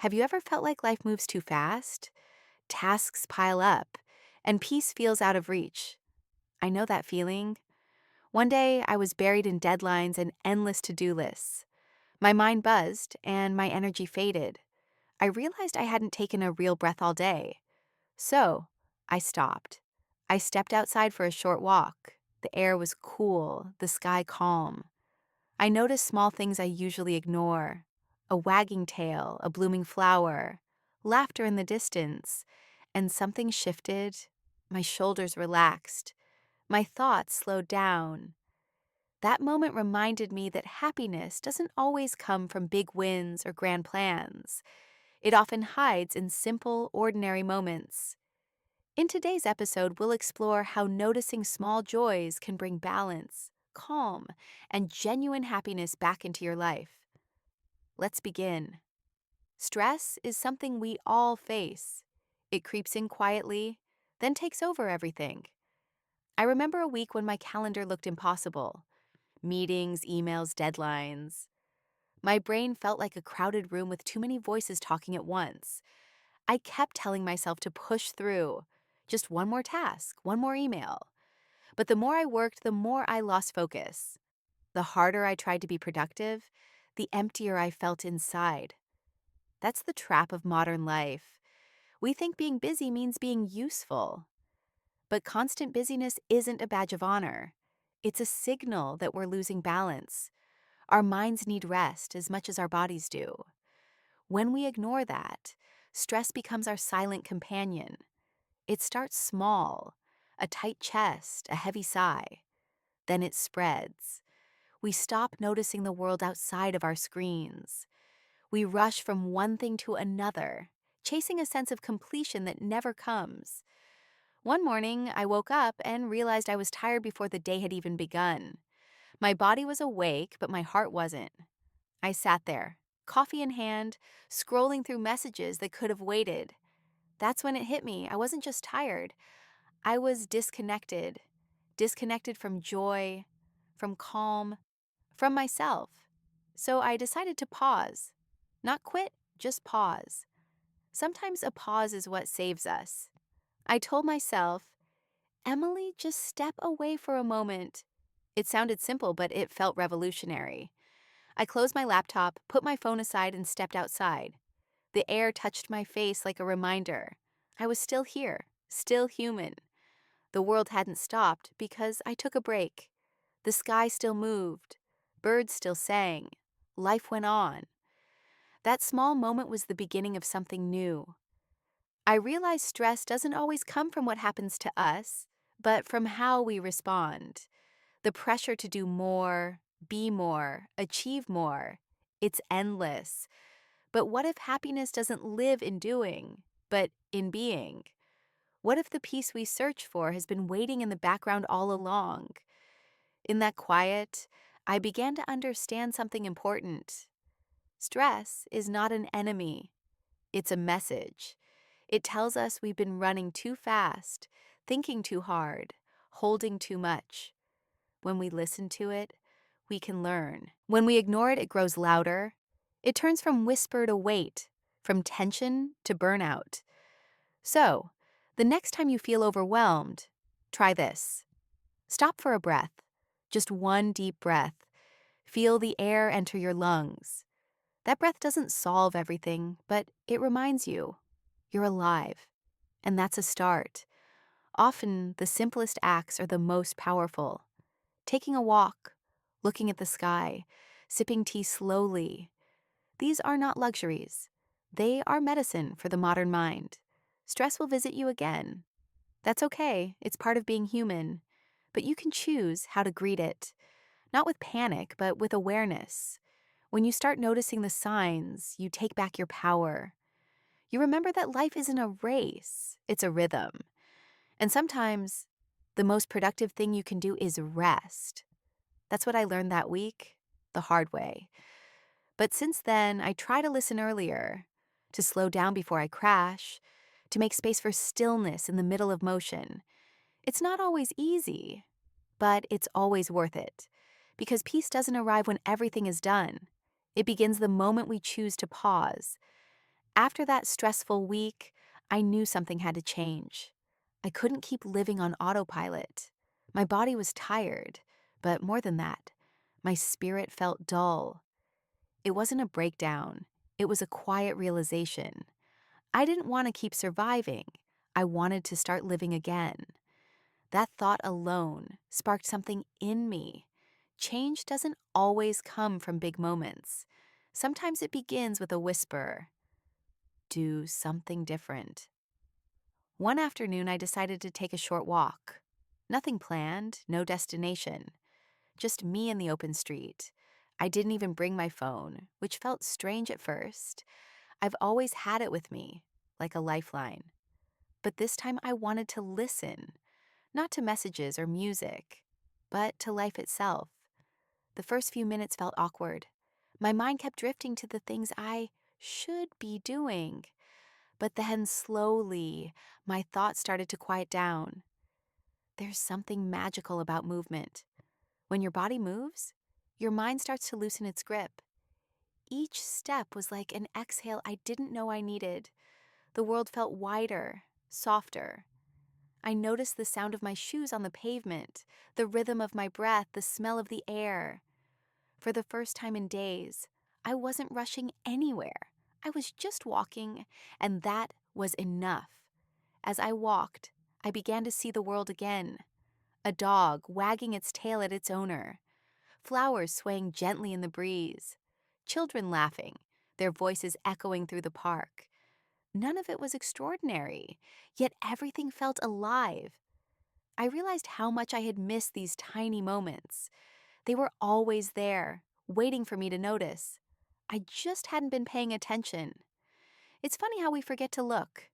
Have you ever felt like life moves too fast? Tasks pile up, and peace feels out of reach. I know that feeling. One day, I was buried in deadlines and endless to do lists. My mind buzzed, and my energy faded. I realized I hadn't taken a real breath all day. So, I stopped. I stepped outside for a short walk. The air was cool, the sky calm. I noticed small things I usually ignore: a wagging tail, a blooming flower, laughter in the distance, and something shifted. My shoulders relaxed. My thoughts slowed down. That moment reminded me that happiness doesn't always come from big wins or grand plans. It often hides in simple, ordinary moments. In today's episode, we'll explore how noticing small joys can bring balance, calm, and genuine happiness back into your life. Let's begin. Stress is something we all face. It creeps in quietly, then takes over everything. I remember a week when my calendar looked impossible: meetings, emails, deadlines. My brain felt like a crowded room with too many voices talking at once. I kept telling myself to push through. Just one more task, one more email. But the more I worked, the more I lost focus. The harder I tried to be productive, the emptier I felt inside. That's the trap of modern life. We think being busy means being useful. But constant busyness isn't a badge of honor. It's a signal that we're losing balance. Our minds need rest as much as our bodies do. When we ignore that, stress becomes our silent companion. It starts small: a tight chest, a heavy sigh. Then it spreads. We stop noticing the world outside of our screens. We rush from one thing to another, chasing a sense of completion that never comes. One morning, I woke up and realized I was tired before the day had even begun. My body was awake, but my heart wasn't. I sat there, coffee in hand, scrolling through messages that could have waited. That's when it hit me. I wasn't just tired. I was disconnected. Disconnected from joy, from calm, from myself. So I decided to pause. Not quit, just pause. Sometimes a pause is what saves us. I told myself, Emily, just step away for a moment. It sounded simple, but it felt revolutionary. I closed my laptop, put my phone aside, and stepped outside. The air touched my face like a reminder. I was still here, still human. The world hadn't stopped because I took a break. The sky still moved. Birds still sang. Life went on. That small moment was the beginning of something new. I realized stress doesn't always come from what happens to us, but from how we respond. The pressure to do more, be more, achieve more. It's endless. But what if happiness doesn't live in doing, but in being? What if the peace we search for has been waiting in the background all along? In that quiet, I began to understand something important. Stress is not an enemy, it's a message. It tells us we've been running too fast, thinking too hard, holding too much. When we listen to it, we can learn. When we ignore it, it grows louder. It turns from whisper to weight, from tension to burnout. So, the next time you feel overwhelmed, try this. Stop for a breath. Just one deep breath. Feel the air enter your lungs. That breath doesn't solve everything, but it reminds you you're alive. And that's a start. Often, the simplest acts are the most powerful. Taking a walk, looking at the sky, sipping tea slowly. These are not luxuries. They are medicine for the modern mind. Stress will visit you again. That's okay. It's part of being human. But you can choose how to greet it. Not with panic, but with awareness. When you start noticing the signs, you take back your power. You remember that life isn't a race, it's a rhythm. And sometimes, the most productive thing you can do is rest. That's what I learned that week, the hard way. But since then, I try to listen earlier, to slow down before I crash, to make space for stillness in the middle of motion. It's not always easy, but it's always worth it. Because peace doesn't arrive when everything is done. It begins the moment we choose to pause. After that stressful week, I knew something had to change. I couldn't keep living on autopilot. My body was tired, but more than that, my spirit felt dull. It wasn't a breakdown, it was a quiet realization. I didn't want to keep surviving. I wanted to start living again. That thought alone sparked something in me. Change doesn't always come from big moments. Sometimes it begins with a whisper: do something different. One afternoon, I decided to take a short walk. Nothing planned, no destination, just me in the open street. I didn't even bring my phone, which felt strange at first. I've always had it with me, like a lifeline. But this time I wanted to listen, not to messages or music, but to life itself. The first few minutes felt awkward. My mind kept drifting to the things I should be doing. But then slowly, my thoughts started to quiet down. There's something magical about movement. When your body moves, your mind starts to loosen its grip. Each step was like an exhale I didn't know I needed. The world felt wider, softer. I noticed the sound of my shoes on the pavement, the rhythm of my breath, the smell of the air. For the first time in days, I wasn't rushing anywhere. I was just walking, and that was enough. As I walked, I began to see the world again. A dog wagging its tail at its owner, flowers swaying gently in the breeze, children laughing, their voices echoing through the park. None of it was extraordinary, yet everything felt alive. I realized how much I had missed these tiny moments. They were always there, waiting for me to notice. I just hadn't been paying attention. It's funny how we forget to look.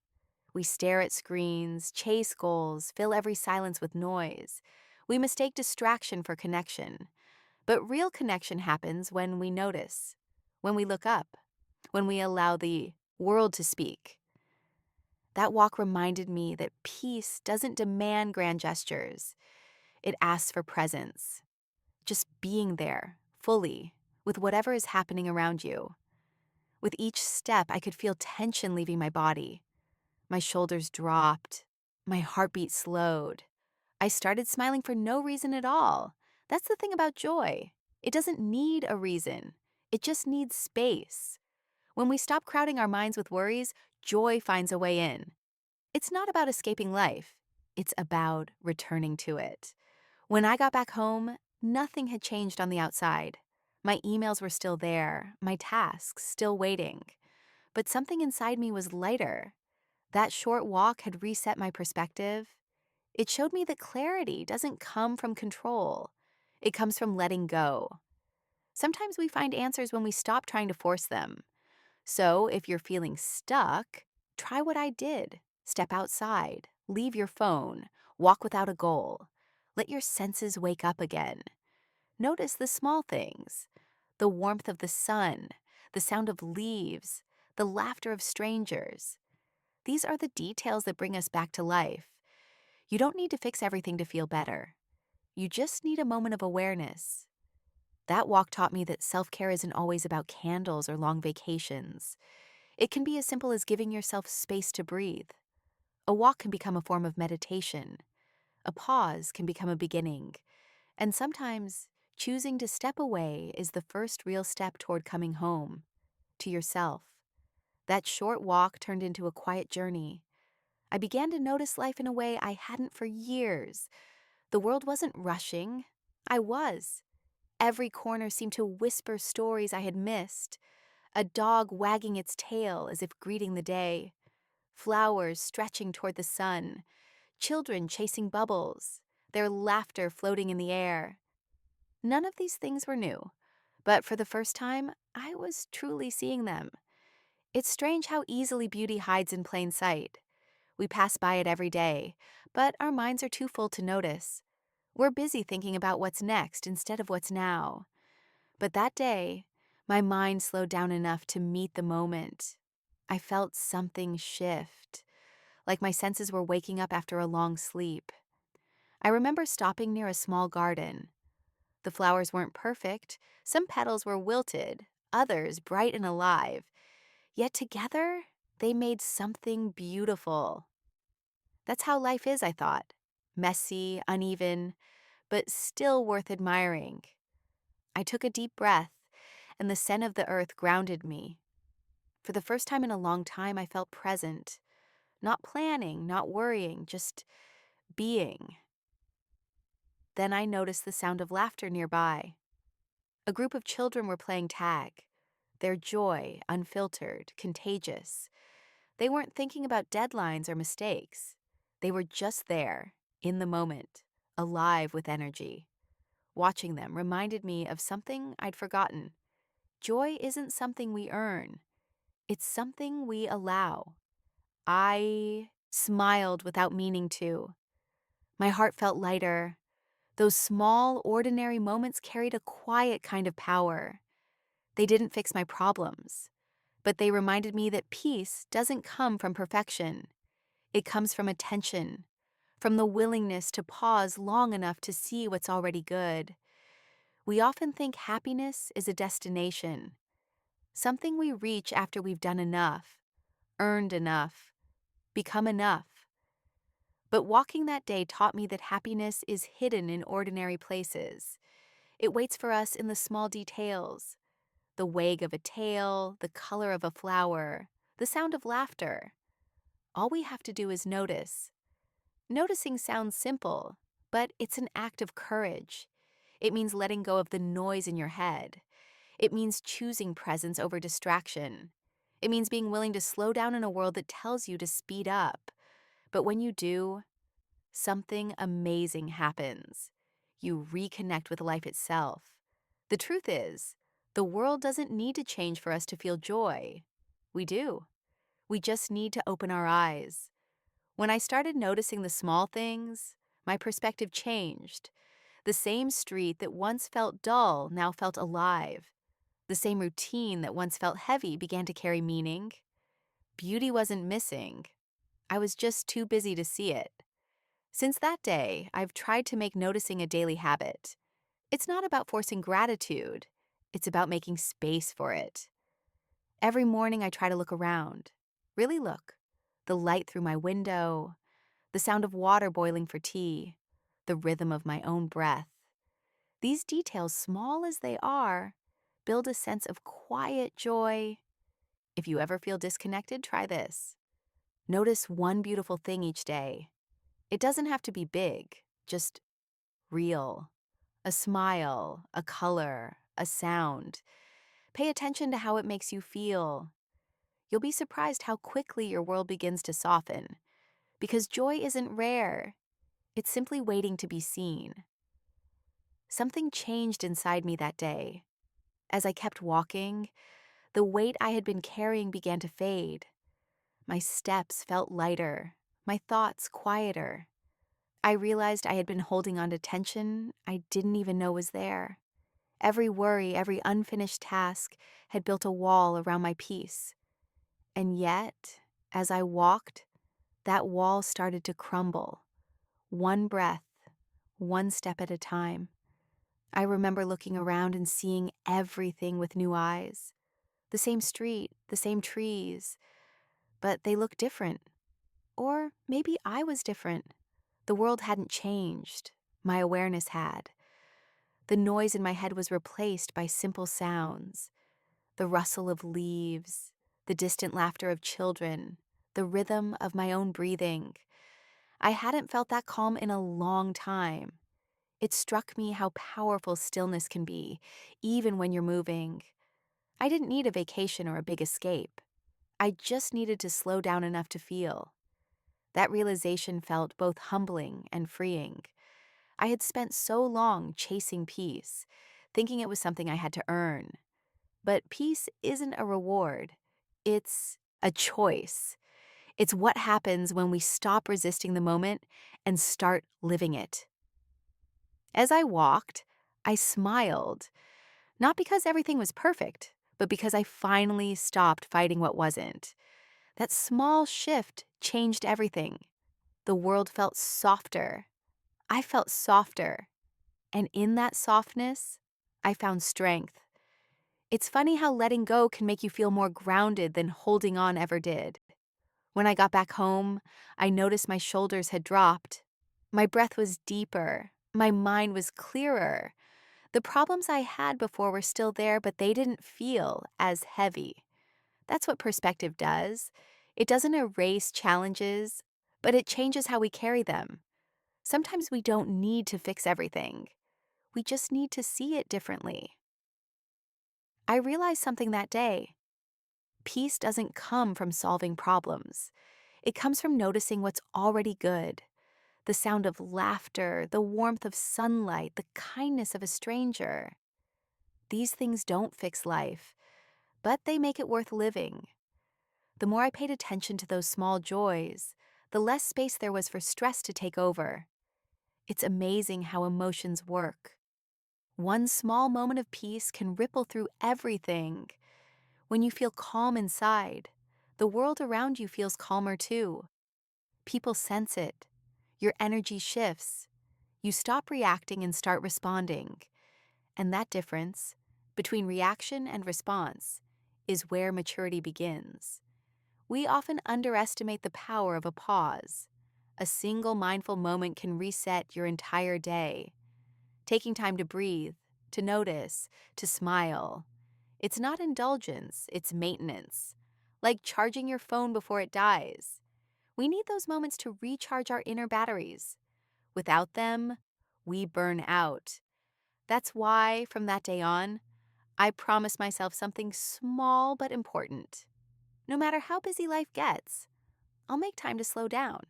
We stare at screens, chase goals, fill every silence with noise. We mistake distraction for connection. But real connection happens when we notice, when we look up, when we allow the world to speak. That walk reminded me that peace doesn't demand grand gestures. It asks for presence, just being there, fully, with whatever is happening around you. With each step, I could feel tension leaving my body. My shoulders dropped. My heartbeat slowed. I started smiling for no reason at all. That's the thing about joy. It doesn't need a reason. It just needs space. When we stop crowding our minds with worries, joy finds a way in. It's not about escaping life. It's about returning to it. When I got back home, nothing had changed on the outside. My emails were still there, my tasks still waiting. But something inside me was lighter. That short walk had reset my perspective. It showed me that clarity doesn't come from control. It comes from letting go. Sometimes we find answers when we stop trying to force them. So if you're feeling stuck, try what I did. Step outside, leave your phone, walk without a goal. Let your senses wake up again. Notice the small things: the warmth of the sun, the sound of leaves, the laughter of strangers. These are the details that bring us back to life. You don't need to fix everything to feel better. You just need a moment of awareness. That walk taught me that self-care isn't always about candles or long vacations. It can be as simple as giving yourself space to breathe. A walk can become a form of meditation. A pause can become a beginning. And sometimes, choosing to step away is the first real step toward coming home, to yourself. That short walk turned into a quiet journey. I began to notice life in a way I hadn't for years. The world wasn't rushing. I was. Every corner seemed to whisper stories I had missed. A dog wagging its tail as if greeting the day. Flowers stretching toward the sun. Children chasing bubbles. Their laughter floating in the air. None of these things were new. But for the first time, I was truly seeing them. It's strange how easily beauty hides in plain sight. We pass by it every day, but our minds are too full to notice. We're busy thinking about what's next instead of what's now. But that day, my mind slowed down enough to meet the moment. I felt something shift, like my senses were waking up after a long sleep. I remember stopping near a small garden. The flowers weren't perfect. Some petals were wilted, others bright and alive. Yet together, they made something beautiful. That's how life is, I thought. Messy, uneven, but still worth admiring. I took a deep breath, and the scent of the earth grounded me. For the first time in a long time, I felt present, not planning, not worrying, just being. Then I noticed the sound of laughter nearby. A group of children were playing tag, their joy unfiltered, contagious. They weren't thinking about deadlines or mistakes. They were just there, in the moment, alive with energy. Watching them reminded me of something I'd forgotten. Joy isn't something we earn, it's something we allow. I smiled without meaning to. My heart felt lighter. Those small, ordinary moments carried a quiet kind of power. They didn't fix my problems, but they reminded me that peace doesn't come from perfection. It comes from attention, from the willingness to pause long enough to see what's already good. We often think happiness is a destination, something we reach after we've done enough, earned enough, become enough. But walking that day taught me that happiness is hidden in ordinary places. It waits for us in the small details, the wag of a tail, the color of a flower, the sound of laughter. All we have to do is notice. Noticing sounds simple, but it's an act of courage. It means letting go of the noise in your head. It means choosing presence over distraction. It means being willing to slow down in a world that tells you to speed up. But when you do, something amazing happens. You reconnect with life itself. The truth is, the world doesn't need to change for us to feel joy. We do. We just need to open our eyes. When I started noticing the small things, my perspective changed. The same street that once felt dull now felt alive. The same routine that once felt heavy began to carry meaning. Beauty wasn't missing. I was just too busy to see it. Since that day, I've tried to make noticing a daily habit. It's not about forcing gratitude. It's about making space for it. Every morning I try to look around. Really look. The light through my window, the sound of water boiling for tea, the rhythm of my own breath. These details, small as they are, build a sense of quiet joy. If you ever feel disconnected, try this. Notice one beautiful thing each day. It doesn't have to be big, just real. A smile, a color, a sound. Pay attention to how it makes you feel. You'll be surprised how quickly your world begins to soften. Because joy isn't rare. It's simply waiting to be seen. Something changed inside me that day. As I kept walking, the weight I had been carrying began to fade. My steps felt lighter, my thoughts quieter. I realized I had been holding on to tension I didn't even know was there. Every worry, every unfinished task had built a wall around my peace. And yet, as I walked, that wall started to crumble. One breath, one step at a time. I remember looking around and seeing everything with new eyes. The same street, the same trees, but they looked different. Or maybe I was different. The world hadn't changed. My awareness had. The noise in my head was replaced by simple sounds. The rustle of leaves, the distant laughter of children, the rhythm of my own breathing. I hadn't felt that calm in a long time. It struck me how powerful stillness can be, even when you're moving. I didn't need a vacation or a big escape. I just needed to slow down enough to feel. That realization felt both humbling and freeing. I had spent so long chasing peace, thinking it was something I had to earn. But peace isn't a reward. It's a choice. It's what happens when we stop resisting the moment and start living it. As I walked, I smiled, not because everything was perfect, but because I finally stopped fighting what wasn't. That small shift changed everything. The world felt softer. I felt softer. And in that softness, I found strength. It's funny how letting go can make you feel more grounded than holding on ever did. When I got back home, I noticed my shoulders had dropped. My breath was deeper. My mind was clearer. The problems I had before were still there, but they didn't feel as heavy. That's what perspective does. It doesn't erase challenges, but it changes how we carry them. Sometimes we don't need to fix everything. We just need to see it differently. I realized something that day. Peace doesn't come from solving problems. It comes from noticing what's already good. The sound of laughter, the warmth of sunlight, the kindness of a stranger. These things don't fix life, but they make it worth living. The more I paid attention to those small joys, the less space there was for stress to take over. It's amazing how emotions work. One small moment of peace can ripple through everything. When you feel calm inside, the world around you feels calmer too. People sense it. Your energy shifts. You stop reacting and start responding. And that difference, between reaction and response, is where maturity begins. We often underestimate the power of a pause. A single mindful moment can reset your entire day. Taking time to breathe, to notice, to smile. It's not indulgence, it's maintenance. Like charging your phone before it dies. We need those moments to recharge our inner batteries. Without them, we burn out. That's why, from that day on, I promised myself something small but important. No matter how busy life gets, I'll make time to slow down.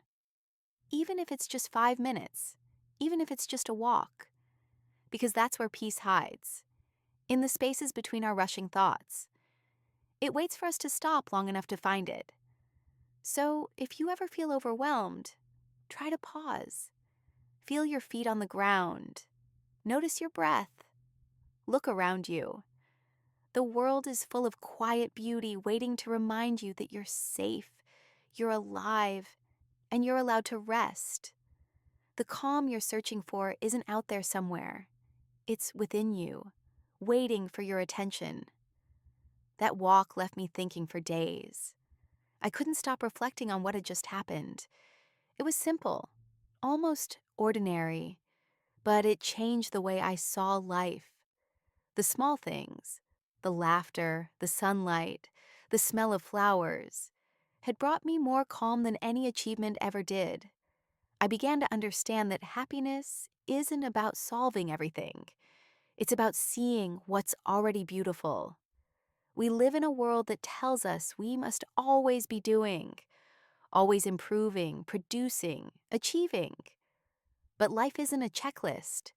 Even if it's just 5 minutes, even if it's just a walk. Because that's where peace hides, in the spaces between our rushing thoughts. It waits for us to stop long enough to find it. So, if you ever feel overwhelmed, try to pause. Feel your feet on the ground. Notice your breath. Look around you. The world is full of quiet beauty waiting to remind you that you're safe, you're alive, and you're allowed to rest. The calm you're searching for isn't out there somewhere. It's within you, waiting for your attention. That walk left me thinking for days. I couldn't stop reflecting on what had just happened. It was simple, almost ordinary, but it changed the way I saw life. The small things, the laughter, the sunlight, the smell of flowers, had brought me more calm than any achievement ever did. I began to understand that happiness isn't about solving everything. It's about seeing what's already beautiful. We live in a world that tells us we must always be doing, always improving, producing, achieving. But life isn't a checklist.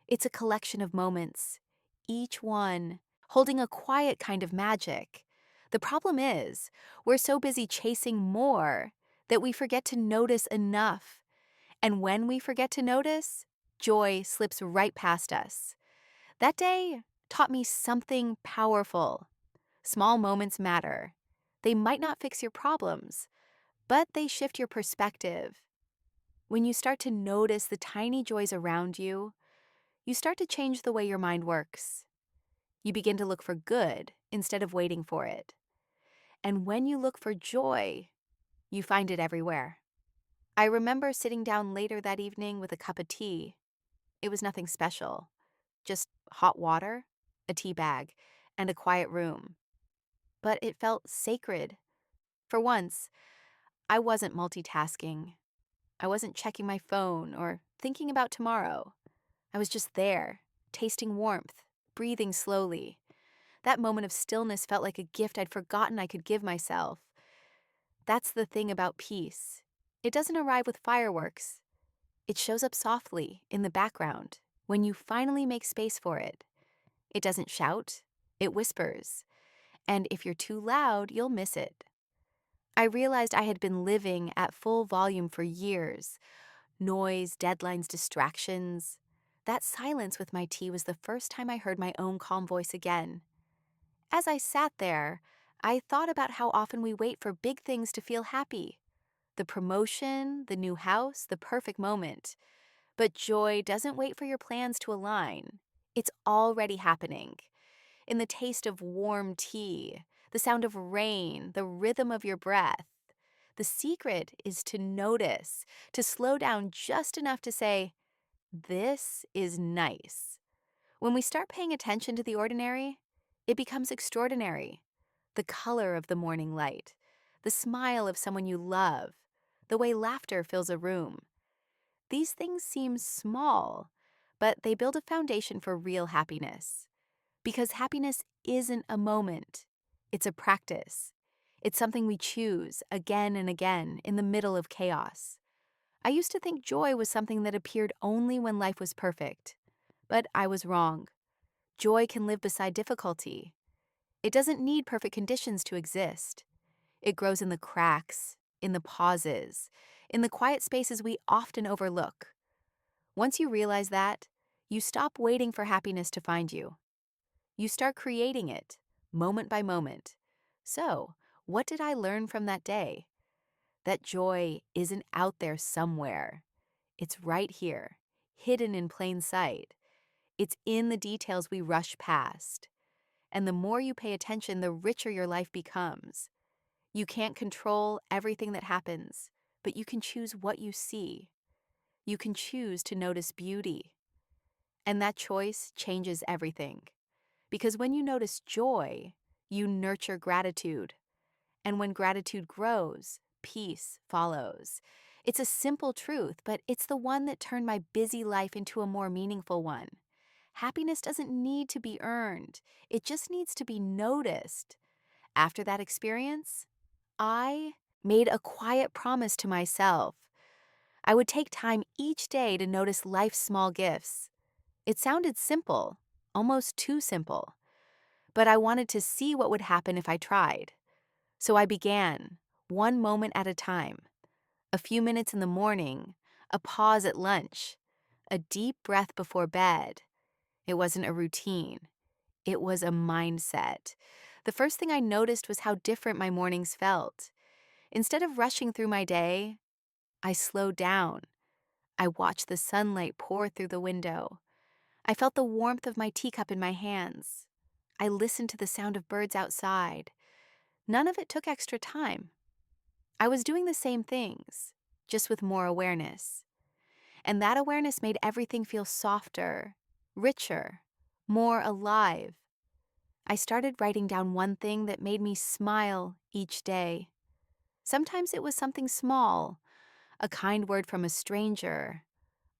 It's a collection of moments, each one holding a quiet kind of magic. The problem is, we're so busy chasing more that we forget to notice enough. And when we forget to notice, joy slips right past us. That day taught me something powerful. Small moments matter. They might not fix your problems, but they shift your perspective. When you start to notice the tiny joys around you, you start to change the way your mind works. You begin to look for good instead of waiting for it. And when you look for joy, you find it everywhere. I remember sitting down later that evening with a cup of tea. It was nothing special, just hot water, a tea bag, and a quiet room. But it felt sacred. For once, I wasn't multitasking. I wasn't checking my phone or thinking about tomorrow. I was just there, tasting warmth, breathing slowly. That moment of stillness felt like a gift I'd forgotten I could give myself. That's the thing about peace. It doesn't arrive with fireworks. It shows up softly, in the background, when you finally make space for it. It doesn't shout, it whispers. And if you're too loud, you'll miss it. I realized I had been living at full volume for years. Noise, deadlines, distractions. That silence with my tea was the first time I heard my own calm voice again. As I sat there, I thought about how often we wait for big things to feel happy. The promotion, the new house, the perfect moment. But joy doesn't wait for your plans to align. It's already happening. in the taste of warm tea, the sound of rain, the rhythm of your breath. The secret is to notice, to slow down just enough to say, "This is nice." When we start paying attention to the ordinary, it becomes extraordinary. The color of the morning light, the smile of someone you love, the way laughter fills a room. These things seem small, but they build a foundation for real happiness. Because happiness isn't a moment, it's a practice. It's something we choose again and again in the middle of chaos. I used to think joy was something that appeared only when life was perfect. But I was wrong. Joy can live beside difficulty. It doesn't need perfect conditions to exist. It grows in the cracks, in the pauses, in the quiet spaces we often overlook. Once you realize that, you stop waiting for happiness to find you. You start creating it, moment by moment. So, what did I learn from that day? That joy isn't out there somewhere. It's right here, hidden in plain sight. It's in the details we rush past. And the more you pay attention, the richer your life becomes. You can't control everything that happens, but you can choose what you see. You can choose to notice beauty. And that choice changes everything. Because when you notice joy, you nurture gratitude. And when gratitude grows, peace follows. It's a simple truth, but it's the one that turned my busy life into a more meaningful one. Happiness doesn't need to be earned, it just needs to be noticed. After that experience, I made a quiet promise to myself. I would take time each day to notice life's small gifts. It sounded simple, almost too simple, but I wanted to see what would happen if I tried. So I began, one moment at a time. A few minutes in the morning, a pause at lunch, a deep breath before bed. It wasn't a routine. It was a mindset. The first thing I noticed was how different my mornings felt. Instead of rushing through my day, I slowed down. I watched the sunlight pour through the window. I felt the warmth of my teacup in my hands. I listened to the sound of birds outside. None of it took extra time. I was doing the same things, just with more awareness. And that awareness made everything feel softer, richer, more alive. I started writing down one thing that made me smile each day. Sometimes it was something small, a kind word from a stranger,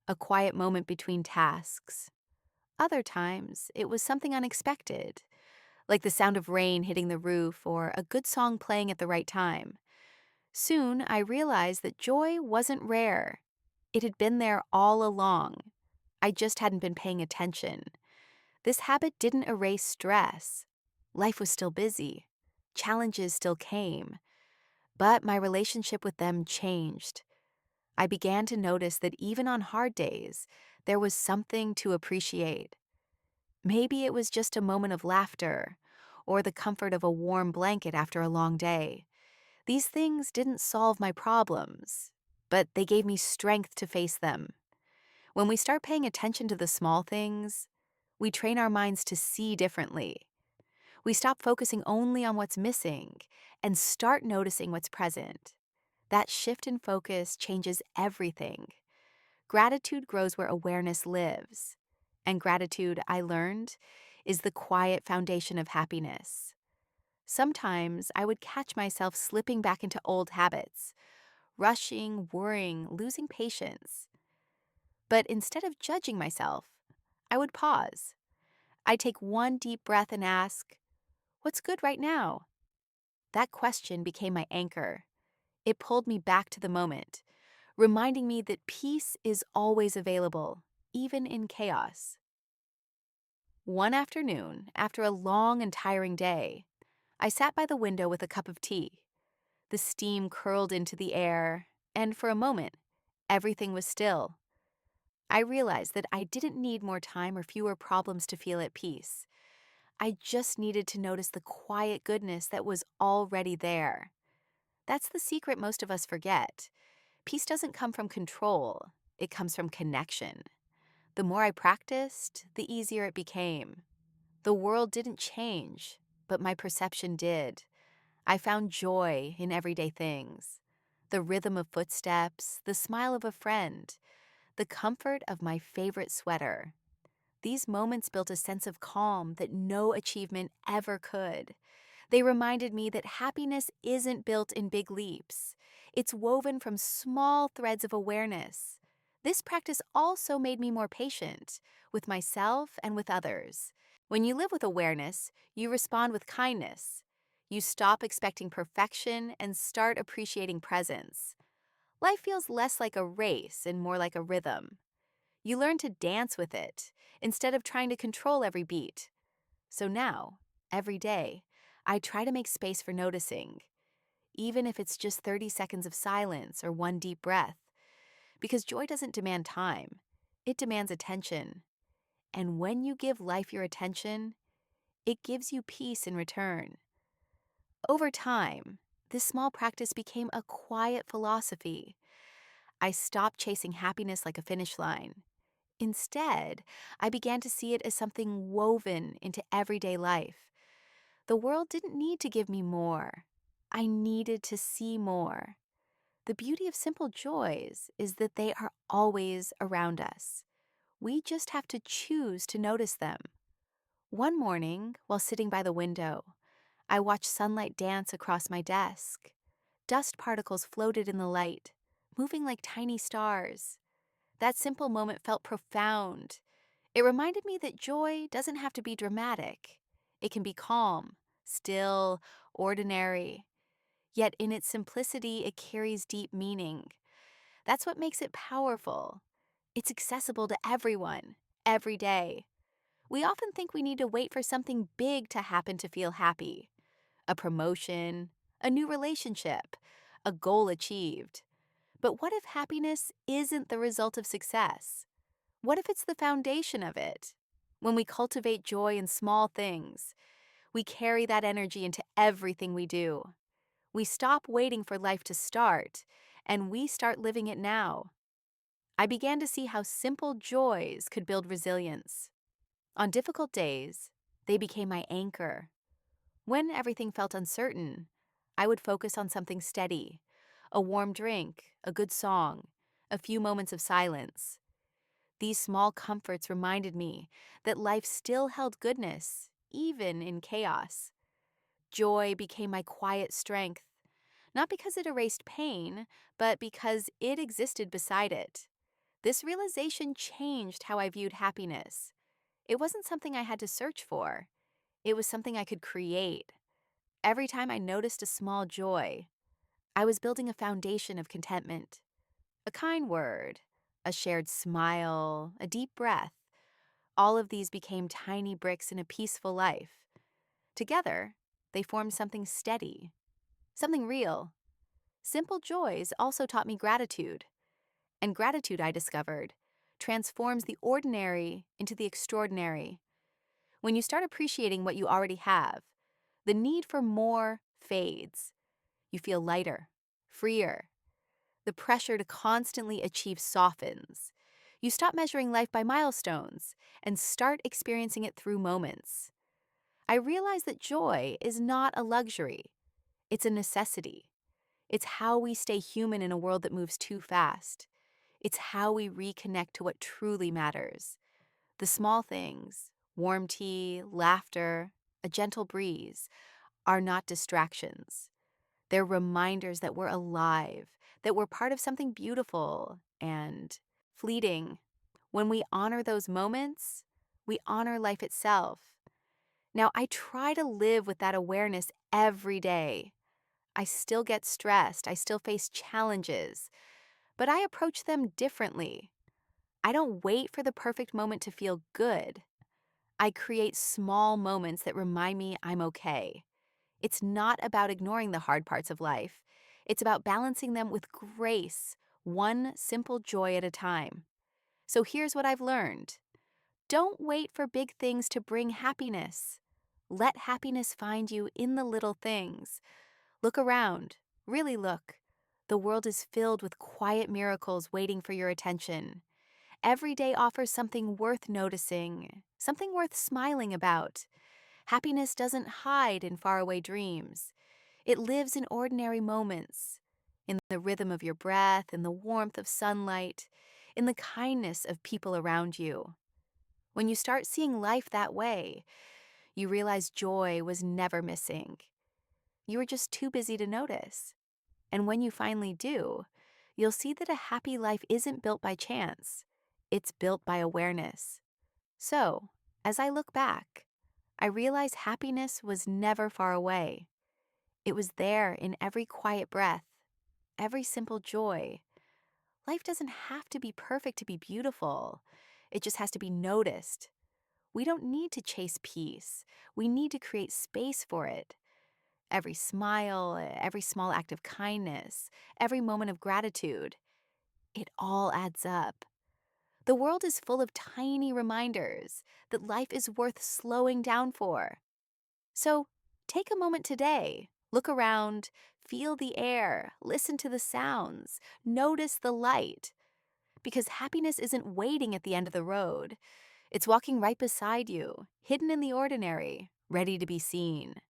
a quiet moment between tasks. Other times, it was something unexpected, like the sound of rain hitting the roof or a good song playing at the right time. Soon, I realized that joy wasn't rare. It had been there all along. I just hadn't been paying attention. This habit didn't erase stress. Life was still busy. Challenges still came. But my relationship with them changed. I began to notice that even on hard days, there was something to appreciate. Maybe it was just a moment of laughter, or the comfort of a warm blanket after a long day. These things didn't solve my problems, but they gave me strength to face them. When we start paying attention to the small things, we train our minds to see differently. We stop focusing only on what's missing and start noticing what's present. That shift in focus changes everything. Gratitude grows where awareness lives. And gratitude, I learned, is the quiet foundation of happiness. Sometimes I would catch myself slipping back into old habits, rushing, worrying, losing patience. But instead of judging myself, I would pause. I'd take one deep breath and ask, "What's good right now?" That question became my anchor. It pulled me back to the moment, reminding me that peace is always available, even in chaos. One afternoon, after a long and tiring day, I sat by the window with a cup of tea. The steam curled into the air, and for a moment, everything was still. I realized that I didn't need more time or fewer problems to feel at peace. I just needed to notice the quiet goodness that was already there. That's the secret most of us forget. Peace doesn't come from control, it comes from connection. The more I practiced, the easier it became. The world didn't change, but my perception did. I found joy in everyday things. The rhythm of footsteps, the smile of a friend, the comfort of my favorite sweater. These moments built a sense of calm that no achievement ever could. They reminded me that happiness isn't built in big leaps. It's woven from small threads of awareness. This practice also made me more patient with myself and with others. When you live with awareness, you respond with kindness. You stop expecting perfection and start appreciating presence. Life feels less like a race and more like a rhythm. You learn to dance with it instead of trying to control every beat. So now, every day, I try to make space for noticing, even if it's just 30 seconds of silence or one deep breath, because joy doesn't demand time, it demands attention. And when you give life your attention, it gives you peace in return. Over time, this small practice became a quiet philosophy. I stopped chasing happiness like a finish line. Instead, I began to see it as something woven into everyday life. The world didn't need to give me more. I needed to see more. The beauty of simple joys is that they are always around us. We just have to choose to notice them. One morning, while sitting by the window, I watched sunlight dance across my desk. Dust particles floated in the light, moving like tiny stars. That simple moment felt profound. It reminded me that joy doesn't have to be dramatic. It can be calm, still, ordinary. Yet in its simplicity, it carries deep meaning. That's what makes it powerful. It's accessible to everyone, every day. We often think we need to wait for something big to happen to feel happy. A promotion, a new relationship, a goal achieved. But what if happiness isn't the result of success? What if it's the foundation of it? When we cultivate joy in small things, we carry that energy into everything we do. We stop waiting for life to start, and we start living it now. I began to see how simple joys could build resilience. On difficult days, they became my anchor. When everything felt uncertain, I would focus on something steady, a warm drink, a good song, a few moments of silence. These small comforts reminded me that life still held goodness, even in chaos. Joy became my quiet strength, not because it erased pain, but because it existed beside it. This realization changed how I viewed happiness. It wasn't something I had to search for. It was something I could create. Every time I noticed a small joy, I was building a foundation of contentment. A kind word, a shared smile, a deep breath. All of these became tiny bricks in a peaceful life. Together, they formed something steady, something real. Simple joys also taught me gratitude. And gratitude, I discovered, transforms the ordinary into the extraordinary. When you start appreciating what you already have, the need for more fades. You feel lighter, freer. The pressure to constantly achieve softens. You stop measuring life by milestones and start experiencing it through moments. I realize that joy is not a luxury. It's a necessity. It's how we stay human in a world that moves too fast. It's how we reconnect to what truly matters. The small things, warm tea, laughter, a gentle breeze, are not distractions. They're reminders that we're alive, that we're part of something beautiful and fleeting. When we honor those moments, we honor life itself. Now, I try to live with that awareness every day. I still get stressed, I still face challenges, but I approach them differently. I don't wait for the perfect moment to feel good. I create small moments that remind me I'm okay. It's not about ignoring the hard parts of life. It's about balancing them with grace, one simple joy at a time. So here's what I've learned. Don't wait for big things to bring happiness. Let happiness find you in the little things. Look around. Really look. The world is filled with quiet miracles waiting for your attention. Every day offers something worth noticing, something worth smiling about. Happiness doesn't hide in faraway dreams. It lives in ordinary moments, in the rhythm of your breath, in the warmth of sunlight, in the kindness of people around you. When you start seeing life that way, you realize joy was never missing. You were just too busy to notice. And when you finally do, you'll see that a happy life isn't built by chance. It's built by awareness. So, as I look back, I realize happiness was never far away. It was there in every quiet breath, every simple joy. Life doesn't have to be perfect to be beautiful. It just has to be noticed. We don't need to chase peace. We need to create space for it. Every smile, every small act of kindness, every moment of gratitude, it all adds up. The world is full of tiny reminders that life is worth slowing down for. So take a moment today, look around, feel the air, listen to the sounds, notice the light. Because happiness isn't waiting at the end of the road. It's walking right beside you, hidden in the ordinary, ready to be seen.